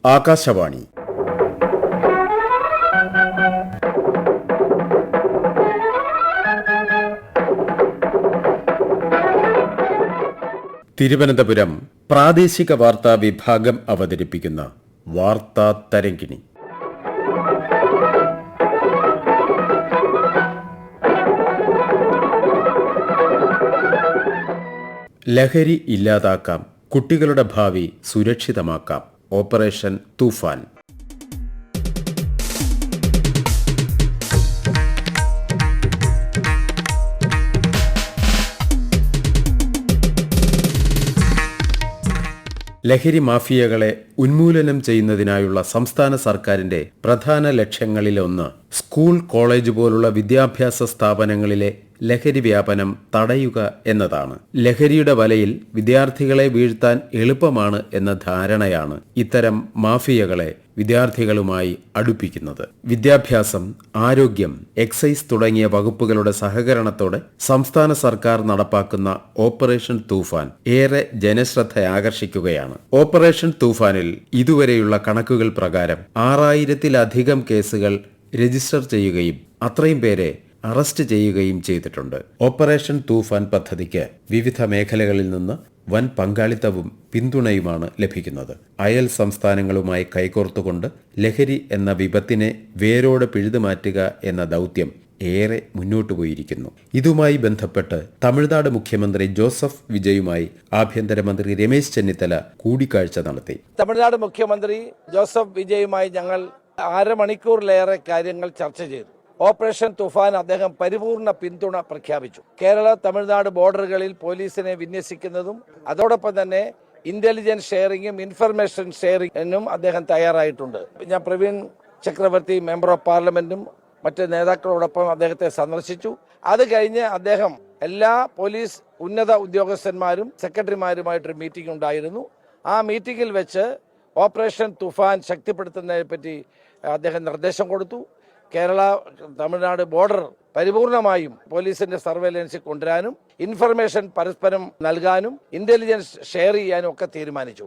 ആകാശവാണി. തിരുവനന്തപുരം പ്രാദേശിക വാർത്താ വിഭാഗം അവതരിപ്പിക്കുന്ന വാർത്താ തരംഗിണി. ലഹരി ഇല്ലാതാക്കാം, കുട്ടികളുടെ ഭാവി സുരക്ഷിതമാക്കാം. ഓപ്പറേഷൻ തൂഫാൻ. ലഹരി മാഫിയകളെ ഉന്മൂലനം ചെയ്യുന്നതിനായുള്ള സംസ്ഥാന സർക്കാരിന്റെ പ്രധാന ലക്ഷ്യങ്ങളിലൊന്ന് സ്കൂൾ, കോളേജ് പോലുള്ള വിദ്യാഭ്യാസ സ്ഥാപനങ്ങളിലെ ലഹരി വ്യാപനം തടയുക എന്നതാണ്. ലഹരിയുടെ വലയിൽ വിദ്യാർത്ഥികളെ വീഴ്ത്താൻ എളുപ്പമാണ് എന്ന ധാരണയാണ് ഇത്തരം മാഫിയകളെ വിദ്യാർത്ഥികളുമായി അടുപ്പിക്കുന്നത്. വിദ്യാഭ്യാസം, ആരോഗ്യം, എക്സൈസ് തുടങ്ങിയ വകുപ്പുകളുടെ സഹകരണത്തോടെ സംസ്ഥാന സർക്കാർ നടപ്പാക്കുന്ന ഓപ്പറേഷൻ തൂഫാൻ ഏറെ ജനശ്രദ്ധയാകർഷിക്കുകയാണ്. ഓപ്പറേഷൻ തൂഫാനിൽ ഇതുവരെയുള്ള കണക്കുകൾ പ്രകാരം 6000-ലധികം കേസുകൾ രജിസ്റ്റർ ചെയ്യുകയും അത്രയും പേരെ അറസ്റ്റ് ചെയ്യുകയും ചെയ്തിട്ടുണ്ട്. ഓപ്പറേഷൻ തൂഫാൻ പദ്ധതിക്ക് വിവിധ മേഖലകളിൽ നിന്ന് വൻ പങ്കാളിത്തവും പിന്തുണയുമാണ് ലഭിക്കുന്നത്. അയൽ സംസ്ഥാനങ്ങളുമായി കൈകോർത്തുകൊണ്ട് ലഹരി എന്ന വിപത്തിനെ വേരോടെ പിഴുതുമാറ്റുക എന്ന ദൗത്യം ഏറെ മുന്നോട്ടു പോയിരിക്കുന്നു. ഇതുമായി ബന്ധപ്പെട്ട് തമിഴ്നാട് മുഖ്യമന്ത്രി ജോസഫ് വിജയുമായി ആഭ്യന്തരമന്ത്രി രമേശ് ചെന്നിത്തല കൂടിക്കാഴ്ച നടത്തി. തമിഴ്നാട് മുഖ്യമന്ത്രി ജോസഫ് വിജയുമായി ഞങ്ങൾ അരമണിക്കൂറിലേറെ കാര്യങ്ങൾ ചർച്ച ചെയ്തു. ഓപ്പറേഷൻ തുഫാൻ അദ്ദേഹം പരിപൂർണ പിന്തുണ പ്രഖ്യാപിച്ചു. കേരള തമിഴ്നാട് ബോർഡറുകളിൽ പോലീസിനെ വിന്യസിക്കുന്നതും അതോടൊപ്പം തന്നെ ഇന്റലിജൻസ് ഷെയറിംഗും ഇൻഫർമേഷൻ ഷെയറിംഗിനും അദ്ദേഹം തയ്യാറായിട്ടുണ്ട്. ഞാൻ പ്രവീൺ ചക്രവർത്തി മെമ്പർ ഓഫ് പാർലമെന്റും മറ്റ് നേതാക്കളോടൊപ്പം അദ്ദേഹത്തെ സന്ദർശിച്ചു. അത് കഴിഞ്ഞ് അദ്ദേഹം എല്ലാ പോലീസ് ഉന്നത ഉദ്യോഗസ്ഥന്മാരും സെക്രട്ടറിമാരുമായിട്ടൊരു മീറ്റിംഗ് ഉണ്ടായിരുന്നു. ആ മീറ്റിംഗിൽ വെച്ച് ഓപ്പറേഷൻ തുഫാൻ ശക്തിപ്പെടുത്തുന്നതിനെ പറ്റി അദ്ദേഹം നിർദ്ദേശം കൊടുത്തു. കേരള തമിഴ്നാട് ബോർഡർ പരിപൂർണമായും പോലീസിന്റെ സർവൈലൻസിൽ കൊണ്ടുവരാനും ഇൻഫർമേഷൻ പരസ്പരം നൽകാനും ഇന്റലിജൻസ് ഷെയർ ചെയ്യാനും ഒക്കെ തീരുമാനിച്ചു.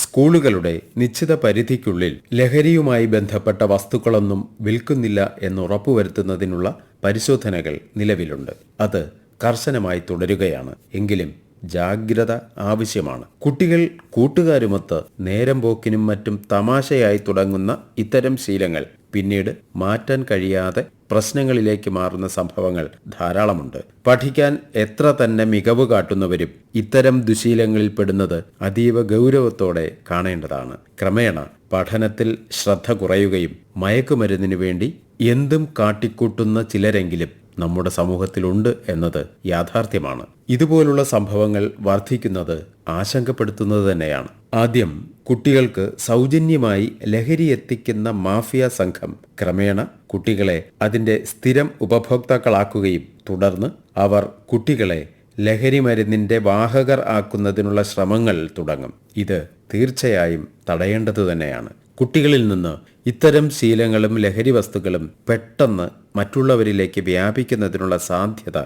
സ്കൂളുകളുടെ നിശ്ചിത പരിധിക്കുള്ളിൽ ലഹരിയുമായി ബന്ധപ്പെട്ട വസ്തുക്കളൊന്നും വിൽക്കുന്നില്ല എന്നുറപ്പുവരുത്തുന്നതിനുള്ള പരിശോധനകൾ നിലവിലുണ്ട്. അത് കർശനമായി തുടരുകയാണ്. എങ്കിലും ജാഗ്രത ആവശ്യമാണ്. കുട്ടികൾ കൂട്ടുകാരുമൊത്ത് നേരം പോക്കിനും മറ്റും തമാശയായി തുടങ്ങുന്ന ഇത്തരം ശീലങ്ങൾ പിന്നീട് മാറ്റാൻ കഴിയാതെ പ്രശ്നങ്ങളിലേക്ക് മാറുന്ന സംഭവങ്ങൾ ധാരാളമുണ്ട്. പഠിക്കാൻ എത്ര തന്നെ മികവ് കാട്ടുന്നവരും ഇത്തരം ദുശീലങ്ങളിൽ പെടുന്നത് അതീവ ഗൗരവത്തോടെ കാണേണ്ടതാണ്. ക്രമേണ പഠനത്തിൽ ശ്രദ്ധ കുറയുകയും മയക്കുമരുന്നിനു വേണ്ടി എന്തും കാട്ടിക്കൂട്ടുന്ന ചിലരെങ്കിലും നമ്മുടെ സമൂഹത്തിലുണ്ട് എന്നത് യാഥാർത്ഥ്യമാണ്. ഇതുപോലുള്ള സംഭവങ്ങൾ വർദ്ധിക്കുന്നത് ആശങ്കപ്പെടുത്തുന്നത് തന്നെയാണ്. ആദ്യം കുട്ടികൾക്ക് സൗജന്യമായി ലഹരി എത്തിക്കുന്ന മാഫിയ സംഘം ക്രമേണ കുട്ടികളെ അതിന്റെ സ്ഥിരം ഉപഭോക്താക്കളാക്കുകയും തുടർന്ന് അവർ കുട്ടികളെ ലഹരി മരുന്നിന്റെ വാഹകർ ആക്കുന്നതിനുള്ള ശ്രമങ്ങൾ തുടങ്ങും. ഇത് തീർച്ചയായും തടയേണ്ടത് തന്നെയാണ്. കുട്ടികളിൽ നിന്ന് ഇത്തരം ശീലങ്ങളും ലഹരി വസ്തുക്കളും പെട്ടെന്ന് മറ്റുള്ളവരിലേക്ക് വ്യാപിക്കുന്നതിനുള്ള സാധ്യത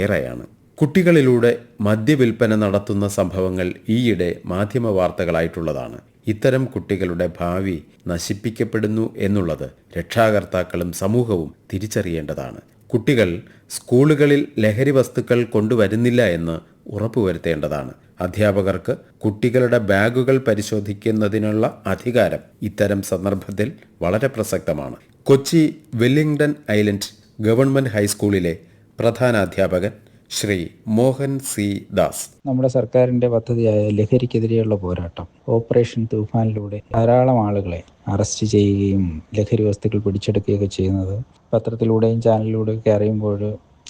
ഏറെയാണ്. കുട്ടികളിലൂടെ മദ്യവിൽപ്പന നടത്തുന്ന സംഭവങ്ങൾ ഈയിടെ മാധ്യമ വാർത്തകളായിട്ടുള്ളതാണ്. ഇത്തരം കുട്ടികളുടെ ഭാവി നശിപ്പിക്കപ്പെടുന്നു എന്നുള്ളത് രക്ഷാകർത്താക്കളും സമൂഹവും തിരിച്ചറിയേണ്ടതാണ്. കുട്ടികൾ സ്കൂളുകളിൽ ലഹരി വസ്തുക്കൾ കൊണ്ടുവരുന്നില്ല എന്ന് ഉറപ്പുവരുത്തേണ്ടതാണ്. അധ്യാപകർക്ക് കുട്ടികളുടെ ബാഗുകൾ പരിശോധിക്കുന്നതിനുള്ള അധികാരം ഇത്തരം സന്ദർഭത്തിൽ വളരെ പ്രസക്തമാണ്. കൊച്ചി വെല്ലിംഗ്ടൺ ഐലൻഡ് ഗവൺമെന്റ് ഹൈസ്കൂളിലെ പ്രധാനാധ്യാപകൻ ശ്രീ മോഹൻ സി ദാസ്. നമ്മുടെ സർക്കാരിന്റെ പദ്ധതിയായ ലഹരിക്കെതിരെയുള്ള പോരാട്ടം ഓപ്പറേഷൻ തൂഫാനിലൂടെ ധാരാളം ആളുകളെ അറസ്റ്റ് ചെയ്യുകയും ലഹരി വസ്തുക്കൾ പിടിച്ചെടുക്കുകയൊക്കെ ചെയ്യുന്നത് പത്രത്തിലൂടെയും ചാനലിലൂടെയൊക്കെ അറിയുമ്പോൾ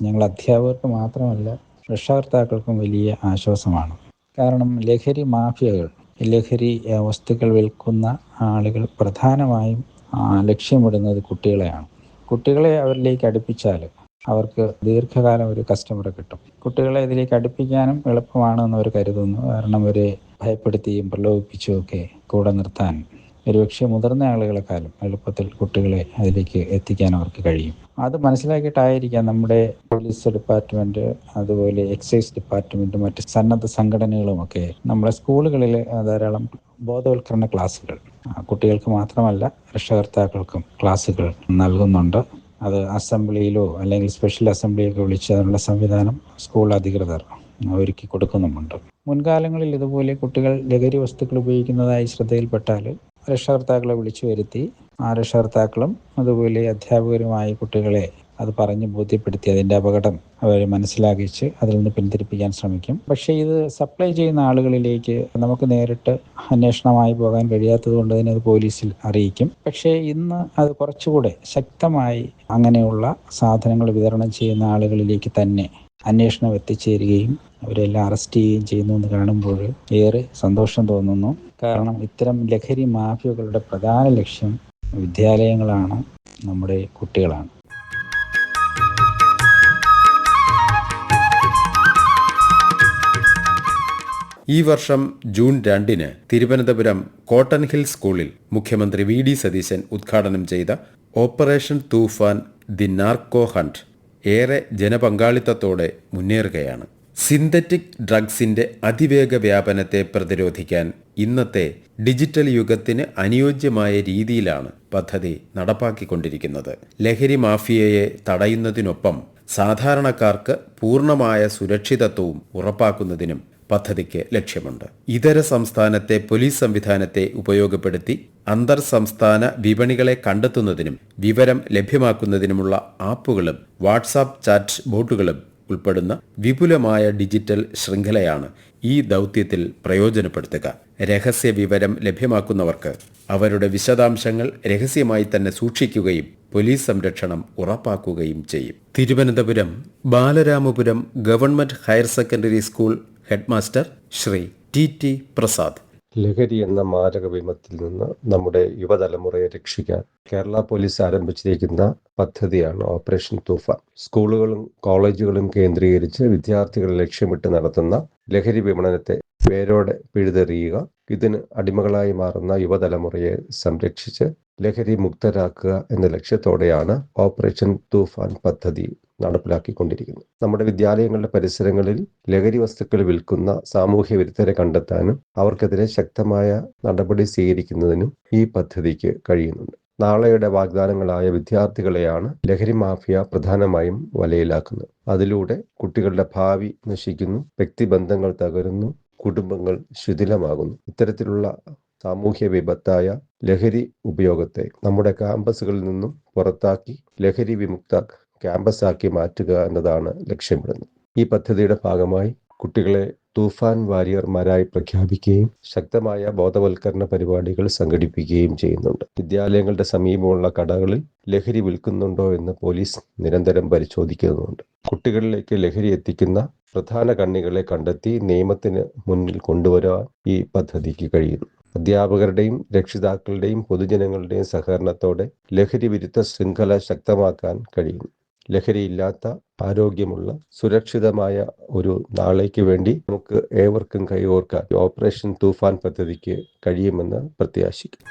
ഞങ്ങൾ അധ്യാപകർക്ക് മാത്രമല്ല രക്ഷാകർത്താക്കൾക്കും വലിയ ആശ്വാസമാണ്. കാരണം ലഹരി മാഫിയകൾ, ലഹരി വസ്തുക്കൾ വിൽക്കുന്ന ആളുകൾ പ്രധാനമായും ലക്ഷ്യമിടുന്നത് കുട്ടികളെയാണ്. കുട്ടികളെ അവരിലേക്ക് അടുപ്പിച്ചാൽ അവർക്ക് ദീർഘകാലം ഒരു കസ്റ്റമറെ കിട്ടും. കുട്ടികളെ ഇതിലേക്ക് അടുപ്പിക്കാനും എളുപ്പമാണ് എന്നവർ കരുതുന്നു. കാരണം അവരെ ഭയപ്പെടുത്തിയും പ്രലോഭിപ്പിച്ചും ഒക്കെ കൂടെ നിർത്താൻ ഒരുപക്ഷെ മുതിർന്ന ആളുകളെക്കാളും എളുപ്പത്തിൽ കുട്ടികളെ അതിലേക്ക് എത്തിക്കാൻ അവർക്ക് കഴിയും. അത് മനസ്സിലാക്കിയിട്ടായിരിക്കാം നമ്മുടെ പോലീസ് ഡിപ്പാർട്ട്മെൻറ്റ്, അതുപോലെ എക്സൈസ് ഡിപ്പാർട്ട്മെൻറ്റും മറ്റ് സന്നദ്ധ സംഘടനകളുമൊക്കെ നമ്മളെ സ്കൂളുകളിൽ ധാരാളം ബോധവൽക്കരണ ക്ലാസ്സുകൾ കുട്ടികൾക്ക് മാത്രമല്ല രക്ഷകർത്താക്കൾക്കും ക്ലാസ്സുകൾ നൽകുന്നുണ്ട്. അത് അസംബ്ലിയിലോ അല്ലെങ്കിൽ സ്പെഷ്യൽ അസംബ്ലിയൊക്കെ വിളിച്ച് അതിനുള്ള സംവിധാനം സ്കൂൾ അധികൃതർ ഒരുക്കി കൊടുക്കുന്നുമുണ്ട്. മുൻകാലങ്ങളിൽ ഇതുപോലെ കുട്ടികൾ ലഹരി വസ്തുക്കൾ ഉപയോഗിക്കുന്നതായി ശ്രദ്ധയിൽപ്പെട്ടാൽ രക്ഷകർത്താക്കളെ വിളിച്ചു വരുത്തി ആ രക്ഷകർത്താക്കളും അതുപോലെ അധ്യാപകരുമായി കുട്ടികളെ അത് പറഞ്ഞ് ബോധ്യപ്പെടുത്തി അതിൻ്റെ അപകടം അവർ മനസ്സിലാക്കിച്ച് അതിൽ നിന്ന് പിന്തിരിപ്പിക്കാൻ ശ്രമിക്കും. പക്ഷേ ഇത് സപ്ലൈ ചെയ്യുന്ന ആളുകളിലേക്ക് നമുക്ക് നേരിട്ട് അന്വേഷണമായി പോകാൻ കഴിയാത്തത് കൊണ്ട് തന്നെ അത് പോലീസിൽ അറിയിക്കും. പക്ഷേ ഇന്ന് അത് കുറച്ചുകൂടെ ശക്തമായി അങ്ങനെയുള്ള സാധനങ്ങൾ വിതരണം ചെയ്യുന്ന ആളുകളിലേക്ക് തന്നെ അന്വേഷണം എത്തിച്ചേരുകയും അവരെല്ലാം അറസ്റ്റ് ചെയ്യുകയും ചെയ്യുന്നു എന്ന് കാണുമ്പോൾ ഏറെ സന്തോഷം തോന്നുന്നു. കാരണം ഇത്തരം ലഹരി മാഫിയകളുടെ പ്രധാന ലക്ഷ്യം വിദ്യാലയങ്ങളാണ്, നമ്മുടെ കുട്ടികളാണ്. ഈ വർഷം ജൂൺ 2 തിരുവനന്തപുരം കോട്ടൺ ഹിൽ സ്കൂളിൽ മുഖ്യമന്ത്രി വി.ഡി. സതീശൻ ഉദ്ഘാടനം ചെയ്ത operation Toofan the narco hunt ഏറെ ജനപങ്കാളിത്തത്തോടെ മുന്നേറുകയാണ്. സിന്തറ്റിക് ഡ്രഗ്സിന്റെ അതിവേഗ വ്യാപനത്തെ പ്രതിരോധിക്കാൻ ഇന്നത്തെ ഡിജിറ്റൽ യുഗത്തിന് അനുയോജ്യമായ രീതിയിലാണ് പദ്ധതി നടപ്പാക്കിക്കൊണ്ടിരിക്കുന്നത്. ലഹരി മാഫിയയെ തടയുന്നതിനൊപ്പം സാധാരണക്കാർക്ക് പൂർണ്ണമായ സുരക്ഷിതത്വവും ഉറപ്പാക്കുന്നതിനും പദ്ധതിക്ക് ലക്ഷ്യമുണ്ട്. ഇതര സംസ്ഥാനത്തെ പോലീസ് സംവിധാനത്തെ ഉപയോഗപ്പെടുത്തി അന്തർ സംസ്ഥാന വിപണികളെ കണ്ടെത്തുന്നതിനും വിവരം ലഭ്യമാക്കുന്നതിനുമുള്ള ആപ്പുകളും വാട്സാപ്പ് ചാറ്റ് ബോട്ടുകളും ഉൾപ്പെടുന്ന വിപുലമായ ഡിജിറ്റൽ ശൃംഖലയാണ് ഈ ദൗത്യത്തിൽ പ്രയോജനപ്പെടുത്തുക. രഹസ്യ വിവരം ലഭ്യമാക്കുന്നവർക്ക് അവരുടെ വിശദാംശങ്ങൾ രഹസ്യമായി തന്നെ സൂക്ഷിക്കുകയും പോലീസ് സംരക്ഷണം ഉറപ്പാക്കുകയും ചെയ്യും. Thiruvananthapuram Balaramapuram government higher secondary school headmaster Shri T Prasad. ലഹരി എന്ന മാരക വിപത്തിൽ നിന്ന് നമ്മുടെ യുവതലമുറയെ രക്ഷിക്കാൻ കേരള പോലീസ് ആരംഭിച്ചിരിക്കുന്ന പദ്ധതിയാണ് ഓപ്പറേഷൻ തൂഫാൻ. സ്കൂളുകളും കോളേജുകളും കേന്ദ്രീകരിച്ച് വിദ്യാർത്ഥികളെ ലക്ഷ്യമിട്ട് നടത്തുന്ന ലഹരി വിപണനത്തെ വേരോടെ പിഴുതെറിയുക, ഇതിന് അടിമകളായി മാറുന്ന യുവതലമുറയെ സംരക്ഷിച്ച് ലഹരി മുക്തരാക്കുക എന്ന ലക്ഷ്യത്തോടെയാണ് ഓപ്പറേഷൻ തൂഫാൻ പദ്ധതി നടപ്പിലാക്കിക്കൊണ്ടിരിക്കുന്നത്. നമ്മുടെ വിദ്യാലയങ്ങളുടെ പരിസരങ്ങളിൽ ലഹരി വസ്തുക്കൾ വിൽക്കുന്ന സാമൂഹ്യ വിരുദ്ധരെ കണ്ടെത്താനും അവർക്കെതിരെ ശക്തമായ നടപടി സ്വീകരിക്കുന്നതിനും ഈ പദ്ധതിക്ക് കഴിയുന്നുണ്ട്. നാളെയുടെ വാഗ്ദാനങ്ങളായ വിദ്യാർത്ഥികളെയാണ് ലഹരി മാഫിയ പ്രധാനമായും വലയിലാക്കുന്നത്. അതിലൂടെ കുട്ടികളുടെ ഭാവി നശിക്കുന്നു, വ്യക്തിബന്ധങ്ങൾ തകരുന്നു, കുടുംബങ്ങൾ ശിഥിലമാകുന്നു. ഇത്തരത്തിലുള്ള സാമൂഹ്യ വിപത്തായ ലഹരി ഉപയോഗത്തെ നമ്മുടെ ക്യാമ്പസുകളിൽ നിന്നും പുറത്താക്കി ലഹരി വിമുക്ത ക്യാമ്പസാക്കി മാറ്റുക എന്നതാണ് ലക്ഷ്യമിടുന്നത്. ഈ പദ്ധതിയുടെ ഭാഗമായി കുട്ടികളെ തൂഫാൻ വാരിയർമാരായി പ്രഖ്യാപിക്കുകയും ശക്തമായ ബോധവൽക്കരണ പരിപാടികൾ സംഘടിപ്പിക്കുകയും ചെയ്യുന്നുണ്ട്. വിദ്യാലയങ്ങളുടെ സമീപമുള്ള കടകളിൽ ലഹരി വിൽക്കുന്നുണ്ടോ എന്ന് പോലീസ് നിരന്തരം പരിശോധിക്കുന്നുണ്ട്. കുട്ടികളിലേക്ക് ലഹരി എത്തിക്കുന്ന പ്രധാന കണ്ണികളെ കണ്ടെത്തി നിയമത്തിന് മുന്നിൽ കൊണ്ടുവരാൻ ഈ പദ്ധതിക്ക് കഴിയുന്നു. അധ്യാപകരുടെയും രക്ഷിതാക്കളുടെയും പൊതുജനങ്ങളുടെയും സഹകരണത്തോടെ ലഹരി വിരുദ്ധ ശൃംഖല ശക്തമാക്കാൻ കഴിയുന്നു. ലഹരിയില്ലാത്ത ആരോഗ്യമുള്ള സുരക്ഷിതമായ ഒരു നാളേക്ക് വേണ്ടി നമുക്ക് ഏവർക്കും കൈകോർക്കാൻ ഓപ്പറേഷൻ തൂഫാൻ പദ്ധതിക്ക് കഴിയുമെന്ന് പ്രത്യാശിക്കുന്നു.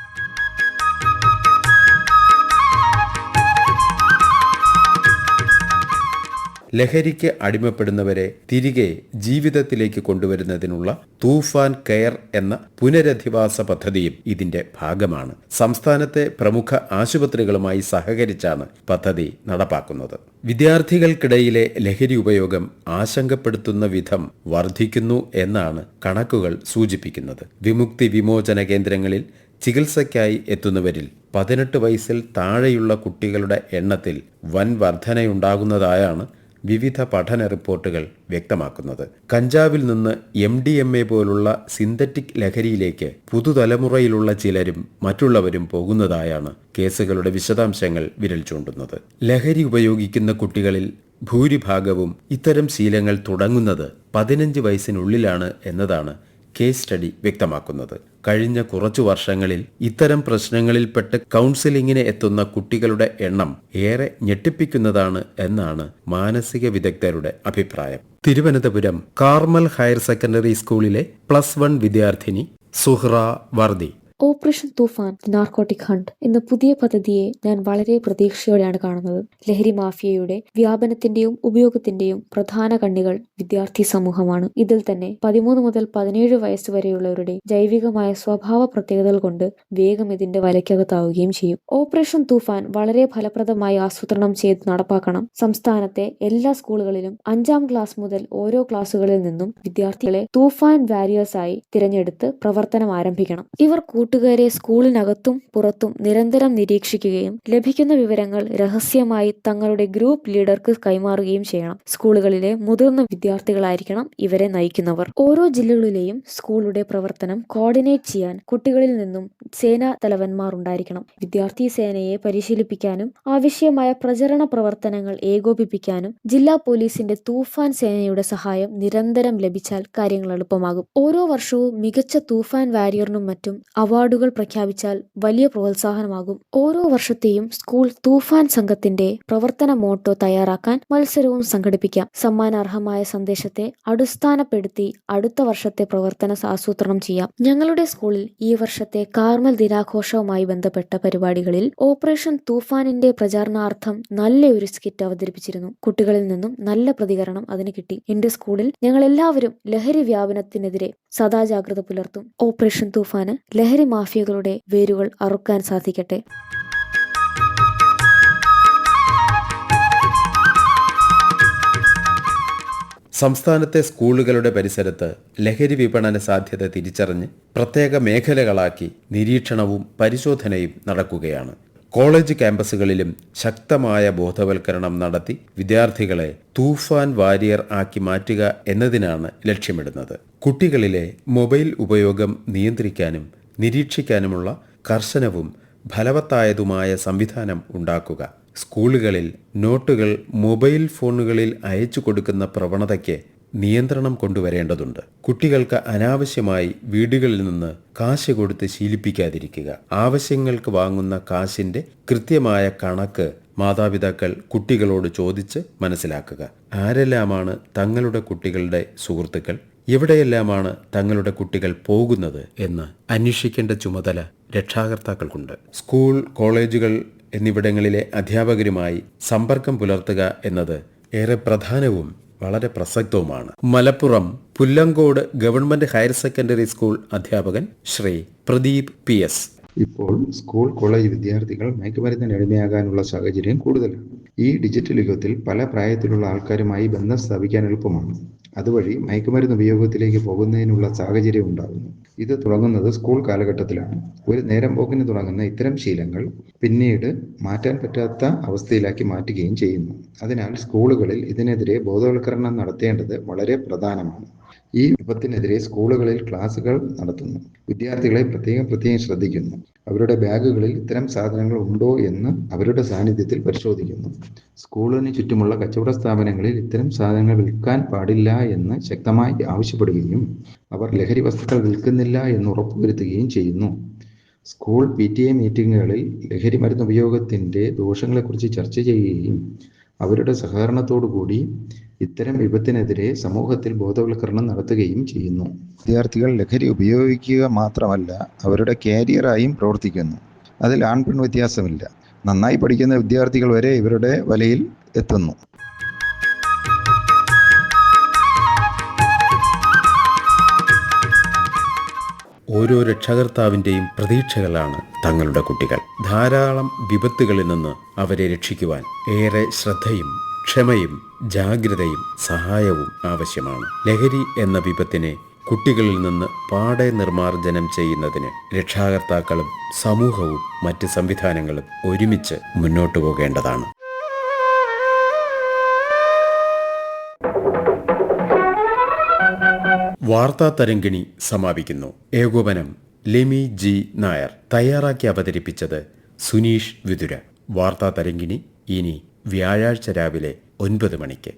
ലഹരിക്ക് അടിമപ്പെടുന്നവരെ തിരികെ ജീവിതത്തിലേക്ക് കൊണ്ടുവരുന്നതിനുള്ള തൂഫാൻ കെയർ എന്ന പുനരധിവാസ പദ്ധതിയും ഇതിന്റെ ഭാഗമാണ്. സംസ്ഥാനത്തെ പ്രമുഖ ആശുപത്രികളുമായി സഹകരിച്ചാണ് പദ്ധതി നടപ്പാക്കുന്നത്. വിദ്യാർത്ഥികൾക്കിടയിലെ ലഹരി ഉപയോഗം ആശങ്കപ്പെടുത്തുന്ന വിധം വർദ്ധിക്കുന്നു എന്നാണ് കണക്കുകൾ സൂചിപ്പിക്കുന്നത്. വിമുക്തി വിമോചന കേന്ദ്രങ്ങളിൽ ചികിത്സയ്ക്കായി എത്തുന്നവരിൽ 18 വയസ്സിൽ താഴെയുള്ള കുട്ടികളുടെ എണ്ണത്തിൽ വൻ വർധനയുണ്ടാകുന്നതായാണ് വിവിധ പഠന റിപ്പോർട്ടുകൾ വ്യക്തമാക്കുന്നത്. കഞ്ചാവിൽ നിന്ന് MDMA പോലുള്ള സിന്തറ്റിക് ലഹരിയിലേക്ക് പുതുതലമുറയിലുള്ള ചിലരും മറ്റുള്ളവരും പോകുന്നതായാണ് കേസുകളുടെ വിശദാംശങ്ങൾ വിരൽ ചൂണ്ടുന്നത്. ലഹരി ഉപയോഗിക്കുന്ന കുട്ടികളിൽ ഭൂരിഭാഗവും ഇത്തരം ശീലങ്ങൾ തുടങ്ങുന്നത് 15 വയസ്സിനുള്ളിലാണ് എന്നതാണ് കേസ് സ്റ്റഡി വ്യക്തമാക്കുന്നത്. കഴിഞ്ഞ കുറച്ചു വർഷങ്ങളിൽ ഇത്തരം പ്രശ്നങ്ങളിൽപ്പെട്ട് കൗൺസിലിങ്ങിന് എത്തുന്ന കുട്ടികളുടെ എണ്ണം ഏറെ ഞെട്ടിപ്പിക്കുന്നതാണ് എന്നാണ് മാനസിക വിദഗ്ധരുടെ അഭിപ്രായം. തിരുവനന്തപുരം കാർമൽ ഹയർ സെക്കൻഡറി സ്കൂളിലെ +1 വിദ്യാർത്ഥിനി സുഹ്റ വർദി ഓപ്പറേഷൻ തൂഫാൻ നാർക്കോട്ടിക് ഹണ്ട് എന്ന പുതിയ പദ്ധതിയെ ഞാൻ വളരെ പ്രതീക്ഷയോടെയാണ് കാണുന്നത്. ലഹരി മാഫിയയുടെ വ്യാപനത്തിന്റെയും ഉപയോഗത്തിന്റെയും പ്രധാന കണ്ണികൾ വിദ്യാർത്ഥി സമൂഹമാണ്. ഇതിൽ തന്നെ 13 മുതൽ 17 വയസ്സ് വരെയുള്ളവരുടെ ജൈവികമായ സ്വഭാവ പ്രത്യേകതകൾ കൊണ്ട് വേഗം ഇതിന്റെ വലയ്ക്കകത്താവുകയും ചെയ്യും. ഓപ്പറേഷൻ തൂഫാൻ വളരെ ഫലപ്രദമായി ആസൂത്രണം ചെയ്ത് നടപ്പാക്കണം. സംസ്ഥാനത്തെ എല്ലാ സ്കൂളുകളിലും 5ാം ക്ലാസ് മുതൽ ഓരോ ക്ലാസുകളിൽ നിന്നും വിദ്യാർത്ഥികളെ തൂഫാൻ വാരിയേഴ്സായി തിരഞ്ഞെടുത്ത് പ്രവർത്തനം ആരംഭിക്കണം. ഇവർ കൂട്ടുകാരെ സ്കൂളിനകത്തും പുറത്തും നിരന്തരം നിരീക്ഷിക്കുകയും ലഭിക്കുന്ന വിവരങ്ങൾ രഹസ്യമായി തങ്ങളുടെ ഗ്രൂപ്പ് ലീഡർക്ക് കൈമാറുകയും ചെയ്യണം. സ്കൂളുകളിലെ മുതിർന്ന വിദ്യാർത്ഥികളായിരിക്കണം ഇവരെ നയിക്കുന്നവർ. ഓരോ ജില്ലകളിലെയും സ്കൂളുടെ പ്രവർത്തനം കോർഡിനേറ്റ് ചെയ്യാൻ കുട്ടികളിൽ നിന്നും സേനാ തലവന്മാർ ഉണ്ടായിരിക്കണം. വിദ്യാർത്ഥി സേനയെ പരിശീലിപ്പിക്കാനും ആവശ്യമായ പ്രചരണ പ്രവർത്തനങ്ങൾ ഏകോപിപ്പിക്കാനും ജില്ലാ പോലീസിന്റെ തൂഫാൻ സേനയുടെ സഹായം നിരന്തരം ലഭിച്ചാൽ കാര്യങ്ങൾ എളുപ്പമാകും. ഓരോ വർഷവും മികച്ച തൂഫാൻ വാരിയറിനും മറ്റും അവാർഡുകൾ പ്രഖ്യാപിച്ചാൽ വലിയ പ്രോത്സാഹനമാകും. ഓരോ വർഷത്തെയും സ്കൂൾ തൂഫാൻ സംഘത്തിന്റെ പ്രവർത്തന മോട്ടോ തയ്യാറാക്കാൻ മത്സരവും സംഘടിപ്പിക്കാം. സമ്മാനാർഹമായ സന്ദേശത്തെ അടിസ്ഥാനപ്പെടുത്തി അടുത്ത വർഷത്തെ പ്രവർത്തന ആസൂത്രണം ചെയ്യാം. ഞങ്ങളുടെ സ്കൂളിൽ ഈ വർഷത്തെ കാർമൽ ദിനാഘോഷവുമായി ബന്ധപ്പെട്ട പരിപാടികളിൽ ഓപ്പറേഷൻ തൂഫാനിന്റെ പ്രചാരണാർത്ഥം നല്ലൊരു സ്കിറ്റ് അവതരിപ്പിച്ചിരുന്നു. കുട്ടികളിൽ നിന്നും നല്ല പ്രതികരണം അതിന് കിട്ടി. എന്റെ സ്കൂളിൽ ഞങ്ങൾ എല്ലാവരും ലഹരി വ്യാപനത്തിനെതിരെ സദാ ജാഗ്രത പുലർത്തും. ഓപ്പറേഷൻ തൂഫാന് ലഹരി മാഫിയകളുടെ വേരുകൾ അറുക്കാൻ സാധിക്കട്ടെ. സംസ്ഥാനത്തെ സ്കൂളുകളുടെ പരിസരത്ത് ലഹരി വിപണന സാധ്യത തിരിച്ചറിഞ്ഞ് പ്രത്യേക മേഖലകളാക്കി നിരീക്ഷണവും പരിശോധനയും നടക്കുകയാണ്. കോളേജ് ക്യാമ്പസുകളിലും ശക്തമായ ബോധവൽക്കരണം നടത്തി വിദ്യാർത്ഥികളെ തൂഫാൻ വാരിയർ ആക്കി മാറ്റുക എന്നതിനാണ് ലക്ഷ്യമിടുന്നത്. കുട്ടികളിലെ മൊബൈൽ ഉപയോഗം നിയന്ത്രിക്കാനും നിരീക്ഷിക്കാനുമുള്ള കർശനവും ഫലവത്തായതുമായ സംവിധാനം ഉണ്ടാക്കുക. സ്കൂളുകളിൽ നോട്ടുകൾ മൊബൈൽ ഫോണുകളിൽ അയച്ചു കൊടുക്കുന്ന പ്രവണതയ്ക്ക് നിയന്ത്രണം കൊണ്ടുവരേണ്ടതുണ്ട്. കുട്ടികൾക്ക് അനാവശ്യമായി വീടുകളിൽ നിന്ന് കാശ് കൊടുത്ത് ശീലിപ്പിക്കാതിരിക്കുക. ആവശ്യങ്ങൾക്ക് വാങ്ങുന്ന കാശിന്റെ കൃത്യമായ കണക്ക് മാതാപിതാക്കൾ കുട്ടികളോട് ചോദിച്ച് മനസ്സിലാക്കുക. ആരെല്ലാമാണ് തങ്ങളുടെ കുട്ടികളുടെ സുഹൃത്തുക്കൾ, എവിടെയെല്ലാമാണ് തങ്ങളുടെ കുട്ടികൾ പോകുന്നത് എന്ന് അന്വേഷിക്കേണ്ട ചുമതല രക്ഷാകർത്താക്കൾക്കുണ്ട്. സ്കൂൾ, കോളേജുകൾ എന്നിവിടങ്ങളിലെ അധ്യാപകരുമായി സമ്പർക്കം പുലർത്തുക എന്നത് ഏറെ പ്രധാനവും വളരെ പ്രസക്തവുമാണ്. Malappuram Pullangode government higher secondary school അധ്യാപകൻ ശ്രീ പ്രദീപ് PS. ഇപ്പോൾ സ്കൂൾ, കോളേജ് വിദ്യാർത്ഥികൾ മയക്കുമരുന്നിന് അടിമയാകാനുള്ള സാഹചര്യം കൂടുതലാണ്. ഈ ഡിജിറ്റൽ യുഗത്തിൽ പല പ്രായത്തിലുള്ള ആൾക്കാരുമായി ബന്ധം സ്ഥാപിക്കാൻ എളുപ്പമാണ്. അതുവഴി മയക്കുമരുന്ന് ഉപയോഗത്തിലേക്ക് പോകുന്നതിനുള്ള സാഹചര്യം ഉണ്ടാകുന്നു. ഇത് തുടങ്ങുന്നത് സ്കൂൾ കാലഘട്ടത്തിലാണ്. ഒരു നേരം പോക്കിന് തുടങ്ങുന്ന ഇത്തരം ശീലങ്ങൾ പിന്നീട് മാറ്റാൻ പറ്റാത്ത അവസ്ഥയിലാക്കി മാറ്റുകയും ചെയ്യുന്നു. അതിനാൽ സ്കൂളുകളിൽ ഇതിനെതിരെ ബോധവൽക്കരണം നടത്തേണ്ടത് വളരെ പ്രധാനമാണ്. ഈ വിപത്തിനെതിരെ സ്കൂളുകളിൽ ക്ലാസുകൾ നടത്തുന്നു. വിദ്യാർത്ഥികളെ പ്രത്യേകം ശ്രദ്ധിക്കുന്നു. അവരുടെ ബാഗുകളിൽ ഇത്തരം സാധനങ്ങൾ ഉണ്ടോ എന്ന് അവരുടെ സാന്നിധ്യത്തിൽ പരിശോധിക്കുന്നു. സ്കൂളിന് ചുറ്റുമുള്ള കച്ചവട സ്ഥാപനങ്ങളിൽ ഇത്തരം സാധനങ്ങൾ വിൽക്കാൻ പാടില്ല എന്ന് ശക്തമായി ആവശ്യപ്പെടുകയും അവർ ലഹരി വസ്തുക്കൾ വിൽക്കുന്നില്ല എന്ന് ഉറപ്പുവരുത്തുകയും ചെയ്യുന്നു. സ്കൂൾ PTA മീറ്റിങ്ങുകളിൽ ലഹരി മരുന്ന് ഉപയോഗത്തിൻ്റെ ദോഷങ്ങളെക്കുറിച്ച് ചർച്ച ചെയ്യുകയും അവരുടെ സഹകരണത്തോടുകൂടി ഇത്തരം വിപത്തിനെതിരെ സമൂഹത്തിൽ ബോധവൽക്കരണം നടത്തുകയും ചെയ്യുന്നു. വിദ്യാർത്ഥികൾ ലഹരി ഉപയോഗിക്കുക മാത്രമല്ല അവരുടെ കാരിയറായും പ്രവർത്തിക്കുന്നു. അതിൽ ആൺപെൺ വ്യത്യാസമില്ല. നന്നായി പഠിക്കുന്ന വിദ്യാർത്ഥികൾ വരെ ഇവരുടെ വലയിൽ എത്തുന്നു. ഓരോ രക്ഷകർത്താവിൻ്റെയും പ്രതീക്ഷകളാണ് തങ്ങളുടെ കുട്ടികൾ. ധാരാളം വിപത്തുകളിൽ നിന്ന് അവരെ രക്ഷിക്കുവാൻ ഏറെ ശ്രദ്ധയും ക്ഷമയും ജാഗ്രതയും സഹായവും ആവശ്യമാണ്. ലഹരി എന്ന വിപത്തിനെ കുട്ടികളിൽ നിന്ന് പാടെ നിർമ്മാർജ്ജനം ചെയ്യുന്നതിന് രക്ഷാകർത്താക്കളും സമൂഹവും മറ്റ് സംവിധാനങ്ങളും ഒരുമിച്ച് മുന്നോട്ടു പോകേണ്ടതാണ്. വാർത്താ തരംഗിണി സമാപിക്കുന്നു. ഏകോപനം ലെമി G. നായർ. തയ്യാറാക്കി അവതരിപ്പിച്ചത് സുനീഷ് വിതുര. വാർത്താ തരംഗിണി ഇനി വ്യാഴാഴ്ച രാവിലെ 9 മണിക്ക്.